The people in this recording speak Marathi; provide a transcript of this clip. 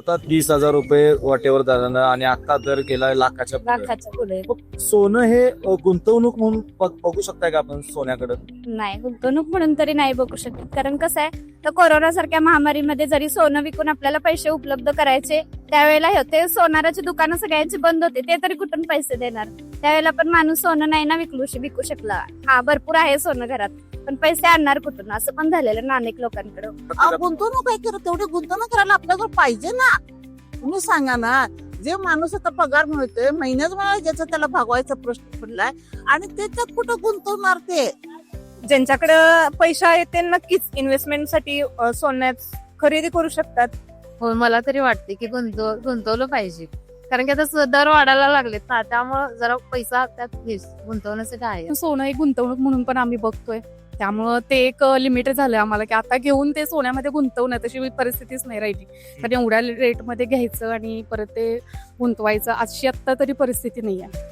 आता 30,000 रुपये वाटेवर झालं आणि आता दर गेला लाखाच्या पुढे. लाखाच्या पुढे. मग सोनं हे गुंतवणूक म्हणून बघू शकताय का आपण सोन्याकडे? नाही, गुंतवणूक म्हणून तरी नाही बघू शकत. कारण कसं आहे, तर कोरोना सारख्या महामारीमध्ये जरी सोनं विकून आपल्याला पैसे उपलब्ध करायचे, त्यावेळेला होते सोनाराची दुकानं सगळ्यांची बंद होते, ते तरी कुठून पैसे देणार? त्यावेळेला पण माणूस सोनं नाही ना विकू शकला. हा, भरपूर आहे सोनं घरात, पण पैसे आणणार कुठून, असं पण झालेलं ना अनेक लोकांकडे. गुंतवणूक काय करत, तेवढी गुंतवणूक करायला आपल्याकडे पाहिजे ना. तुम्ही सांगा ना, जे माणूस आता पगार मिळतोय महिन्यात मला ज्याचा त्याला भागवायचा प्रश्न पडलाय आणि त्याच्यात कुठं गुंतवणार ते? ज्यांच्याकडे पैसा आहे ते नक्कीच इन्व्हेस्टमेंटसाठी सोन्यात खरेदी करू शकतात. हो, मला तरी वाटते की गुंतवलं पाहिजे, कारण की आता दर वाढायला लागलेत ना, त्यामुळे जरा पैसा त्यात गुंतवण्यासाठी आहे. सोनं एक गुंतवणूक म्हणून पण आम्ही बघतोय, त्यामुळं ते एक लिमिट झालं आम्हाला की आता घेऊन ते सोन्यामध्ये गुंतवणं तशी परिस्थितीच नाही राहिली. कारण एवढ्या रेटमध्ये घ्यायचं आणि परत ते गुंतवायचं अशी आत्ता तरी परिस्थिती नाही आहे.